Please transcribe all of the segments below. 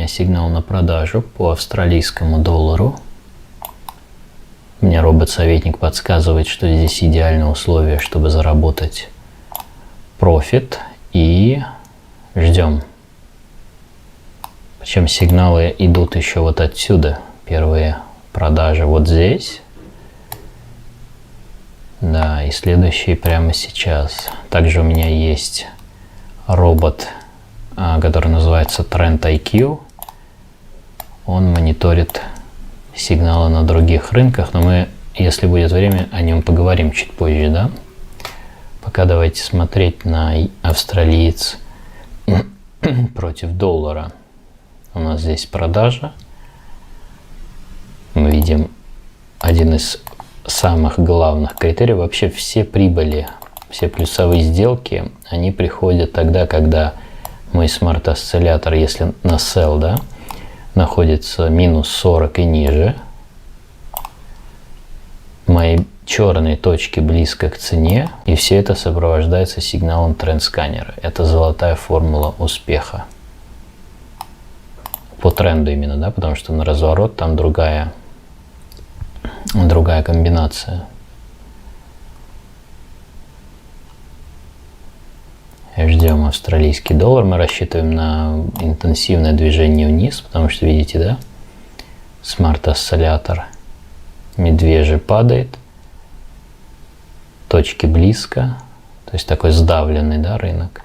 меня сигнал на продажу по австралийскому доллару. Мне робот-советник подсказывает, что здесь идеальные условия, чтобы заработать профит. И ждем. Причем сигналы идут еще вот отсюда. Первые продажи вот здесь. Да, и следующие прямо сейчас. Также у меня есть робот, который называется Trend IQ. Он мониторит сигналы на других рынках, но мы, если будет время, о нем поговорим чуть позже, да? Пока давайте смотреть на австралиец против доллара. У нас здесь продажа. Мы видим один из самых главных критериев. Вообще все прибыли, все плюсовые сделки, они приходят тогда, когда мой смарт-осциллятор, если на sell, да, находится минус 40 и ниже, мои черные точки близко к цене, и все это сопровождается сигналом тренд-сканера. Это золотая формула успеха. По тренду именно, да, потому что на разворот там другая комбинация. Ждем австралийский доллар. Мы рассчитываем на интенсивное движение вниз, потому что, видите, да, смарт-осциллятор медвежий падает, точки близко, то есть такой сдавленный, да, рынок.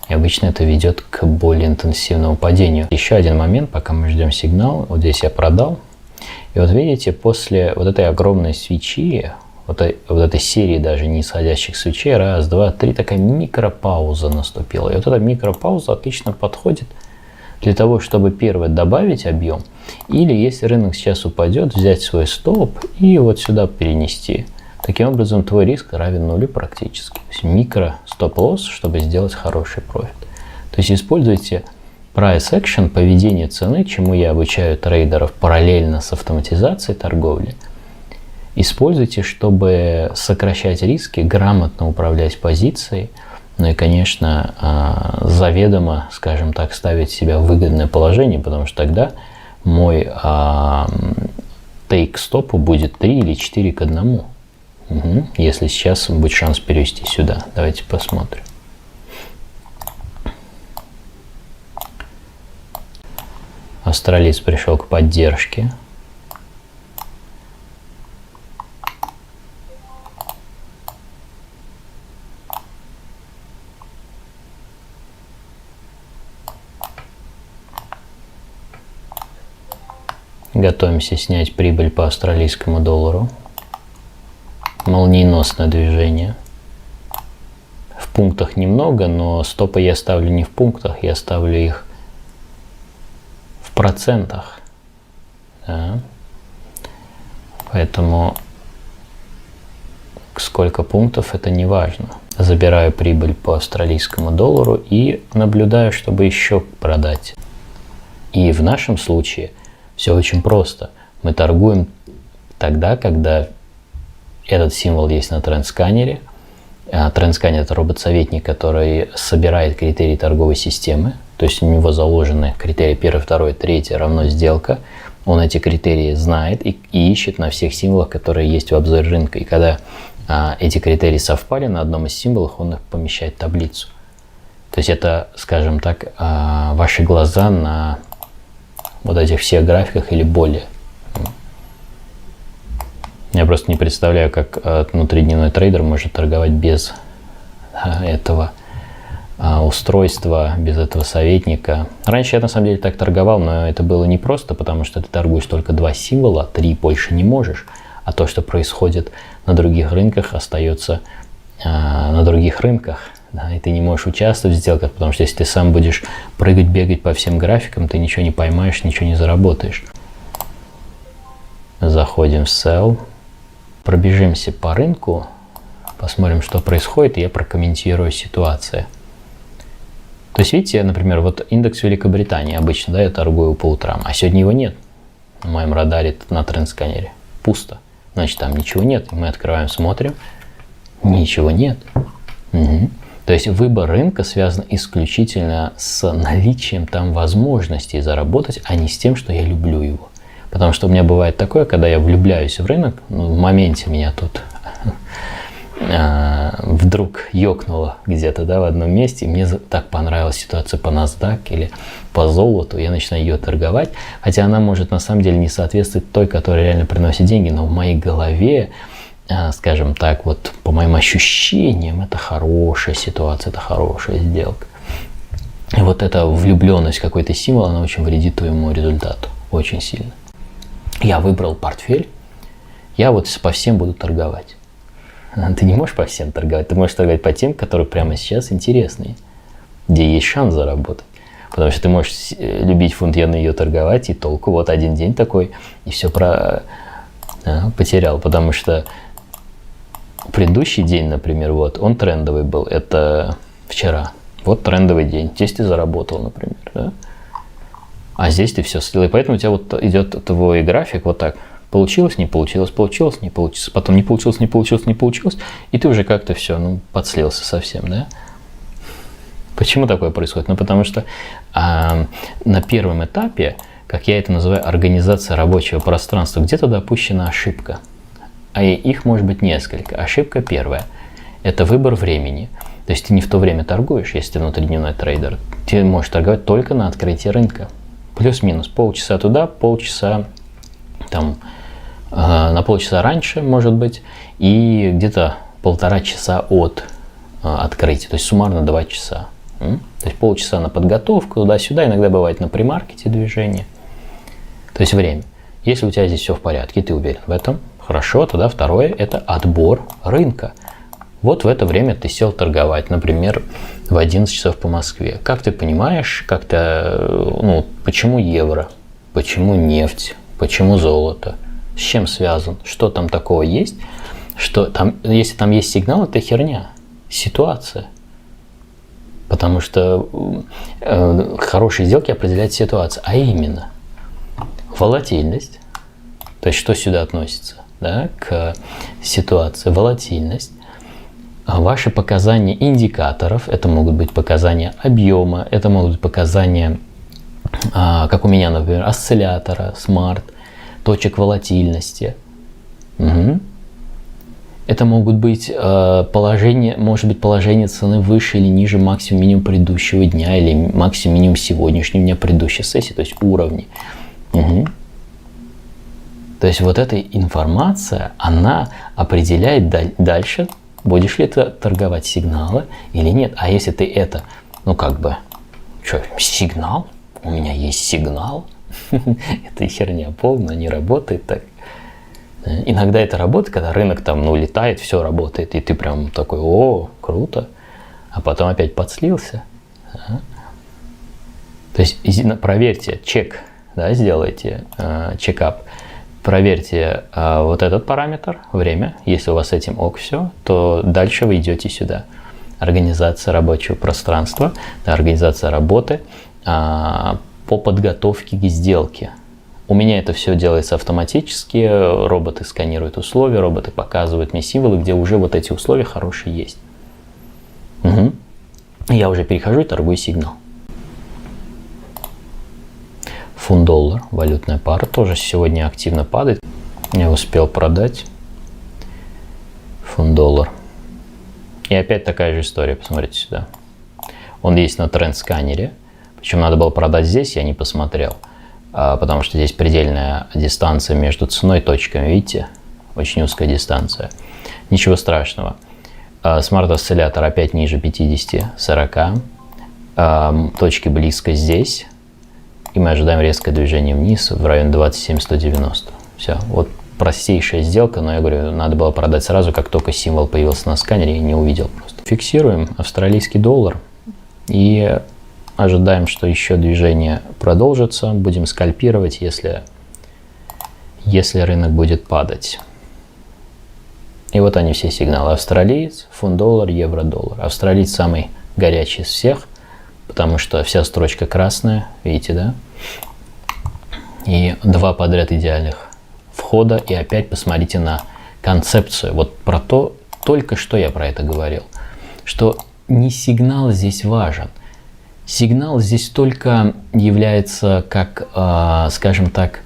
И обычно это ведет к более интенсивному падению. Еще один момент, пока мы ждем сигнал. Вот здесь я продал. И вот видите, после вот этой огромной свечи, вот этой серии даже нисходящих свечей, раз, два, три, такая микропауза наступила. И вот эта микропауза отлично подходит для того, чтобы первое добавить объем, или если рынок сейчас упадет, взять свой стоп и вот сюда перенести. Таким образом, твой риск равен нулю практически. То есть микро стоп-лосс, чтобы сделать хороший профит. То есть используйте price action, поведение цены, чему я обучаю трейдеров параллельно с автоматизацией торговли. Используйте, чтобы сокращать риски, грамотно управлять позицией, ну и, конечно, заведомо, скажем так, ставить себя в выгодное положение, потому что тогда мой тейк стопу будет 3 или 4 к 1. Угу. Если сейчас будет шанс перевести сюда. Давайте посмотрим. Австралиец пришел к поддержке. Готовимся снять прибыль по австралийскому доллару. Молниеносное движение. В пунктах немного, но стопы я ставлю не в пунктах, я ставлю их в процентах. Да. Поэтому сколько пунктов, это не важно. Забираю прибыль по австралийскому доллару и наблюдаю, чтобы еще продать. И в нашем случае все очень просто. Мы торгуем тогда, когда этот символ есть на тренд-сканере. Тренд-сканер – это робот-советник, который собирает критерии торговой системы. То есть у него заложены критерии 1, 2, 3 равно сделка. Он эти критерии знает и ищет на всех символах, которые есть в обзоре рынка. И когда эти критерии совпали на одном из символов, он их помещает в таблицу. То есть это, скажем так, ваши глаза на вот этих всех графиках или более. Я просто не представляю, как внутридневной трейдер может торговать без этого устройства, без этого советника. Раньше я на самом деле так торговал, но это было непросто, потому что ты торгуешь только 2 символа, 3 больше не можешь, а то, что происходит на других рынках, остается на других рынках. Да, и ты не можешь участвовать в сделках, потому что если ты сам будешь прыгать, бегать по всем графикам, ты ничего не поймаешь, ничего не заработаешь. Заходим в sell. Пробежимся по рынку, посмотрим, что происходит, и я прокомментирую ситуацию. То есть, видите, например, вот индекс Великобритании обычно, да, я торгую по утрам, а сегодня его нет на моем радаре на тренд-сканере. Пусто. Значит, там ничего нет. И мы открываем, смотрим. Ничего нет. Угу. То То есть выбор рынка связан исключительно с наличием там возможностей заработать, а не с тем, что я люблю его. Потому что у меня бывает такое, когда я влюбляюсь в рынок, в моменте меня тут вдруг ёкнуло где-то, да, в одном месте, и мне так понравилась ситуация по NASDAQ или по золоту, я начинаю ее торговать, хотя она может на самом деле не соответствовать той, которая реально приносит деньги, но в моей голове, скажем так, вот по моим ощущениям, это хорошая ситуация, это хорошая сделка. И вот эта влюбленность в какой-то символ, она очень вредит твоему результату, очень сильно. Я выбрал портфель, я вот по всем буду торговать. Ты не можешь по всем торговать, ты можешь торговать по тем, которые прямо сейчас интересные, где есть шанс заработать. Потому что ты можешь любить фунт иены, ее торговать, и толку. Вот один день такой, и все потерял. Потому что предыдущий день, например, вот, он трендовый был, это вчера. Вот трендовый день, здесь ты заработал, например, да? А здесь ты все слил. И поэтому у тебя вот идет твой график вот так. Получилось, не получилось, получилось, не получилось. Потом не получилось, не получилось, не получилось. И ты уже как-то все, подслился совсем, да? Почему такое происходит? Ну, потому что на первом этапе, как я это называю, организация рабочего пространства, где-то допущена ошибка. А их может быть несколько. Ошибка первая – это выбор времени. То есть ты не в то время торгуешь, если ты внутридневной трейдер. Ты можешь торговать только на открытии рынка. Плюс-минус полчаса туда, полчаса там, на полчаса раньше, может быть, и где-то 1,5 часа от открытия. То есть суммарно 2 часа. То есть полчаса на подготовку, туда-сюда. Иногда бывает на премаркете движение. То есть время. Если у тебя здесь все в порядке, ты уверен в этом, хорошо, тогда второе – это отбор рынка. Вот в это время ты сел торговать, например, в 11 часов по Москве. Как ты понимаешь, почему евро, почему нефть, почему золото, с чем связан, что там такого есть, что там, если там есть сигнал, это херня, ситуация. Потому что хорошие сделки определяет ситуация, а именно волатильность, то есть что сюда относится, да, к ситуации, волатильность, ваши показания индикаторов, это могут быть показания объема, это могут быть показания, как у меня, например, осциллятора, смарт, точек волатильности. Угу. Это могут быть может быть положение цены выше или ниже максимум минимум предыдущего дня или максимум минимум сегодняшнего дня предыдущей сессии, то есть уровни. Угу. То есть вот эта информация, она определяет дальше, будешь ли ты торговать сигналы или нет. А если ты это, сигнал? У меня есть сигнал? Это херня полная, не работает так. Иногда это работает, когда рынок там, летает, все работает, и ты прям такой, о, круто, а потом опять подслился. То есть проверьте, чек, да, сделайте, чекап. Проверьте вот этот параметр, время. Если у вас с этим ок все, то дальше вы идете сюда. Организация рабочего пространства, организация работы по подготовке к сделке. У меня это все делается автоматически. Роботы сканируют условия, роботы показывают мне символы, где уже вот эти условия хорошие есть. Угу. Я уже перехожу и торгую сигнал. Фунт-доллар, валютная пара, тоже сегодня активно падает. Я успел продать фунт-доллар. И опять такая же история, посмотрите сюда. Он есть на тренд-сканере. Причем надо было продать здесь, я не посмотрел. Потому что здесь предельная дистанция между ценой и точками, видите? Очень узкая дистанция. Ничего страшного. Смарт-осциллятор опять ниже 50-40. Точки близко здесь. И мы ожидаем резкое движение вниз в районе 27-190. Все. Вот простейшая сделка, но я говорю, надо было продать сразу, как только символ появился на сканере, и не увидел просто. Фиксируем австралийский доллар и ожидаем, что еще движение продолжится. Будем скальпировать, если рынок будет падать. И вот они все сигналы. Австралиец, фунт-доллар, евро-доллар. Австралиец самый горячий из всех, потому что вся строчка красная, видите, да? И 2 подряд идеальных входа. И опять посмотрите на концепцию. Вот про то, только что я про это говорил, что не сигнал здесь важен. Сигнал здесь только является как, скажем так,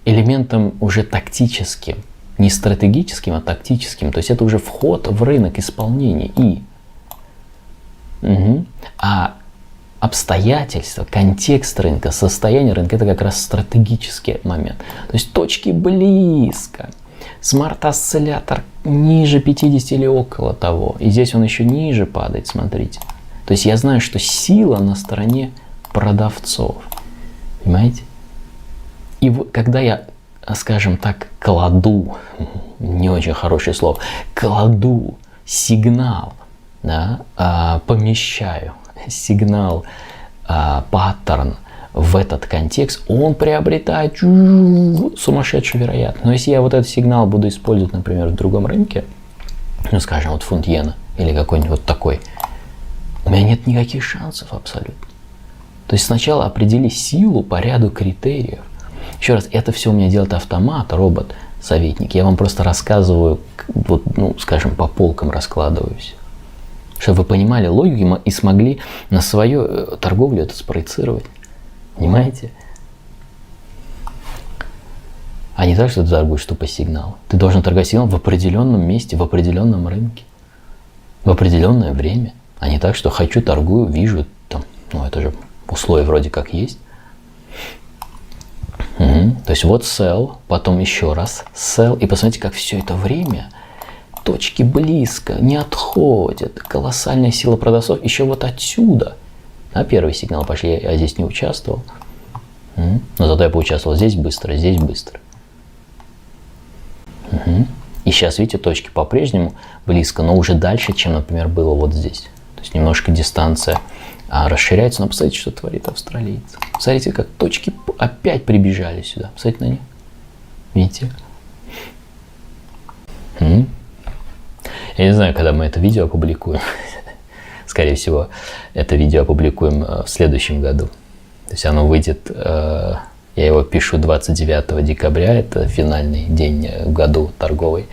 элементом уже тактическим. Не стратегическим, а тактическим. То есть это уже вход в рынок исполнения. А обстоятельства, контекст рынка, состояние рынка — это как раз стратегический момент. То есть точки близко. Смарт-осциллятор ниже 50 или около того. И здесь он еще ниже падает, смотрите. То есть я знаю, что сила на стороне продавцов. Понимаете? И когда я, скажем так, кладу, не очень хорошее слово, кладу сигнал, да, помещаю сигнал, паттерн в этот контекст, он приобретает сумасшедшую вероятность. Но если я вот этот сигнал буду использовать, например, в другом рынке, ну, скажем, вот фунт иена или какой-нибудь вот такой, у меня нет никаких шансов абсолютно. То есть сначала определи силу по ряду критериев. Еще раз, это все у меня делает автомат, робот, советник. Я вам просто рассказываю, вот, ну, скажем, по полкам раскладываюсь. Чтобы вы понимали логику и смогли на свою торговлю это спроецировать. Понимаете? А не так, что ты торгуешь тупо сигнал. Ты должен торговать сигналом в определенном месте, в определенном рынке, в определенное время. А не так, что хочу, торгую, вижу, там, ну это же условия вроде как есть. То есть вот sell, потом еще раз sell. И посмотрите, как все это время точки близко, не отходят. Колоссальная сила продавцов еще вот отсюда. А первый сигнал пошли, я здесь не участвовал. Но зато я поучаствовал здесь быстро, здесь быстро. И сейчас, видите, точки по-прежнему близко, но уже дальше, чем, например, было вот здесь. То есть немножко дистанция расширяется. Но посмотрите, что творит австралиец. Посмотрите, как точки опять прибежали сюда. Посмотрите на них. Видите? Я не знаю, когда мы это видео опубликуем. Скорее всего, это видео опубликуем в следующем году. То есть оно выйдет, я его пишу 29 декабря, это финальный день в году торговый.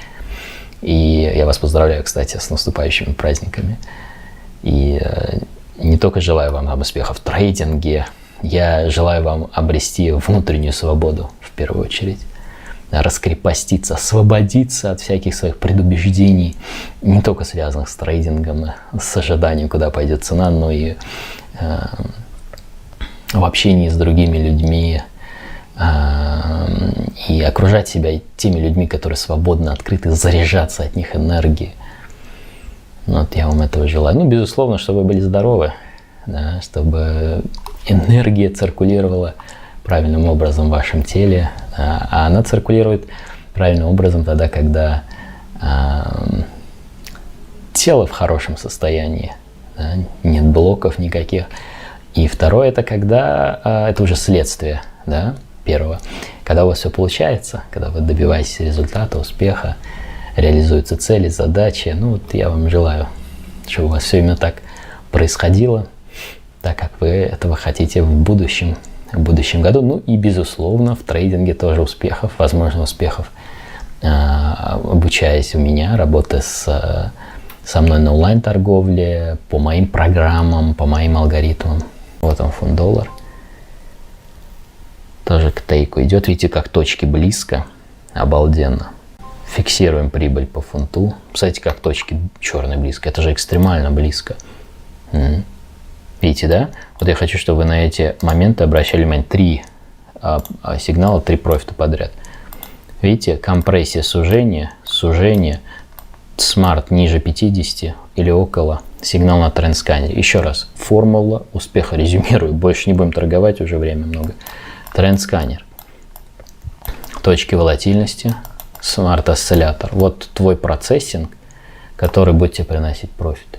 И я вас поздравляю, кстати, с наступающими праздниками. И не только желаю вам успехов в трейдинге, я желаю вам обрести внутреннюю свободу в первую очередь. Раскрепоститься, освободиться от всяких своих предубеждений, не только связанных с трейдингом, с ожиданием, куда пойдет цена, но и в общении с другими людьми, и окружать себя теми людьми, которые свободно, открыты, заряжаться от них энергией. Вот я вам этого желаю. Ну, безусловно, чтобы вы были здоровы, да, чтобы энергия циркулировала правильным образом в вашем теле, а она циркулирует правильным образом тогда, когда тело в хорошем состоянии, да, нет блоков никаких. И второе, это когда, это уже следствие, да, первого, когда у вас все получается, когда вы добиваетесь результата, успеха, реализуются цели, задачи. Ну вот я вам желаю, чтобы у вас все именно так происходило, так как вы этого хотите в будущем году. Ну и, безусловно, в трейдинге тоже успехов, возможно, успехов, обучаясь у меня, работая со мной на онлайн-торговле, по моим программам, по моим алгоритмам. Вот он, фунт-доллар. Тоже к тейку идет. Видите, как точки близко. Обалденно. Фиксируем прибыль по фунту. Посмотрите, как точки черные близко. Это же экстремально близко. Видите, да? Вот я хочу, чтобы вы на эти моменты обращали внимание. 3 сигнала, 3 профита подряд. Видите, компрессия, сужение, смарт ниже 50 или около, сигнал на тренд-сканере. Еще раз, формула успеха, резюмирую, больше не будем торговать, уже время много. Тренд-сканер, точки волатильности, смарт-осциллятор. Вот твой процессинг, который будет тебе приносить профит.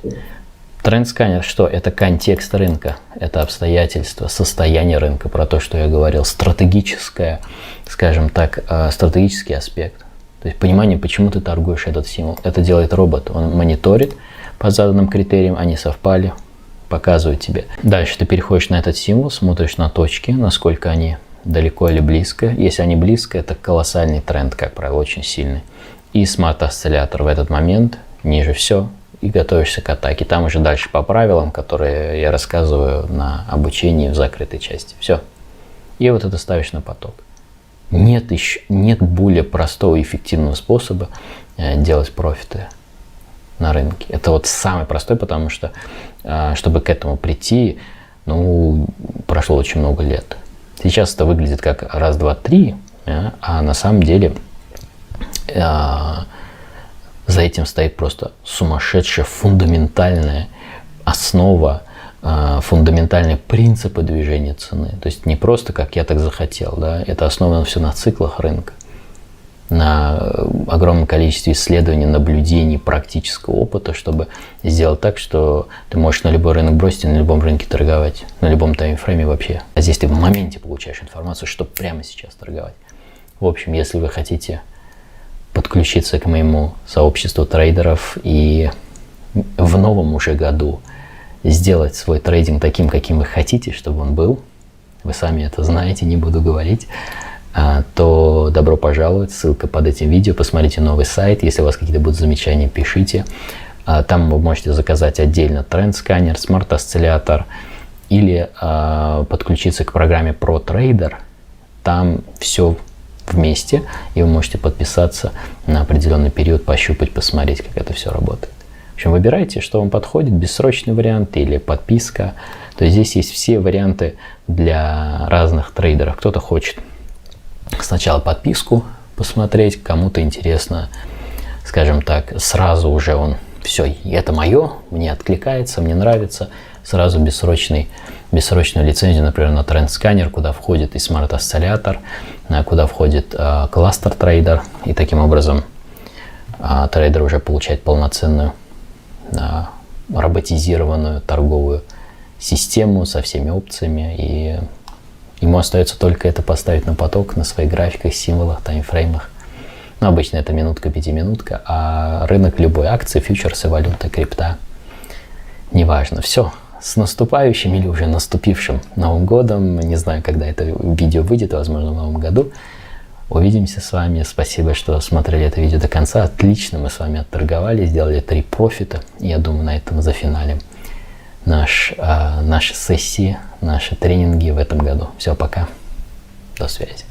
Тренд-сканер что? Это контекст рынка, это обстоятельства, состояние рынка, про то, что я говорил, стратегическое, скажем так, стратегический аспект. То есть понимание, почему ты торгуешь этот символ. Это делает робот, он мониторит по заданным критериям, они совпали, показывает тебе. Дальше ты переходишь на этот символ, смотришь на точки, насколько они далеко или близко. Если они близко, это колоссальный тренд, как правило, очень сильный. И смарт-осциллятор в этот момент ниже все, и готовишься к атаке. Там уже дальше по правилам, которые я рассказываю на обучении в закрытой части. Все. И вот это ставишь на поток. Нет более простого и эффективного способа делать профиты на рынке. Это вот самый простой, потому что, чтобы к этому прийти, прошло очень много лет. Сейчас это выглядит как раз, два, три, а на самом деле за этим стоит просто сумасшедшая фундаментальная основа, фундаментальные принципы движения цены. То есть не просто как я так захотел, да, это основано все на циклах рынка, на огромном количестве исследований, наблюдений, практического опыта, чтобы сделать так, что ты можешь на любой рынок бросить и на любом рынке торговать, на любом таймфрейме вообще. А здесь ты в моменте получаешь информацию, что прямо сейчас торговать. В общем, если вы хотите подключиться к моему сообществу трейдеров и в новом уже году сделать свой трейдинг таким, каким вы хотите, чтобы он был, вы сами это знаете, не буду говорить, то добро пожаловать, ссылка под этим видео, посмотрите новый сайт, если у вас какие-то будут замечания, пишите. Там вы можете заказать отдельно тренд-сканер, смарт-осциллятор или подключиться к программе ProTrader, там все вместе, и вы можете подписаться на определенный период, пощупать, посмотреть, как это все работает. В общем, выбирайте, что вам подходит, бессрочный вариант или подписка. То есть здесь есть все варианты для разных трейдеров. Кто-то хочет сначала подписку посмотреть, кому-то интересно, скажем так, сразу уже он, все, это мое, мне откликается, мне нравится, сразу бессрочную лицензию, например, на тренд-сканер, куда входит и смарт-осциллятор, куда входит кластер-трейдер, и таким образом трейдер уже получает полноценную роботизированную торговую систему со всеми опциями, и ему остается только это поставить на поток на своих графиках, символах, таймфреймах. Обычно это минутка, пятиминутка, а рынок любой акции, фьючерсы, валюта, крипта, неважно. Все, с наступающим или уже наступившим Новым годом. Не знаю, когда это видео выйдет, возможно, в Новом году. Увидимся с вами. Спасибо, что смотрели это видео до конца. Отлично мы с вами отторговали, сделали 3 профита. Я думаю, на этом зафиналим наши сессии, наши тренинги в этом году. Все, пока. До связи.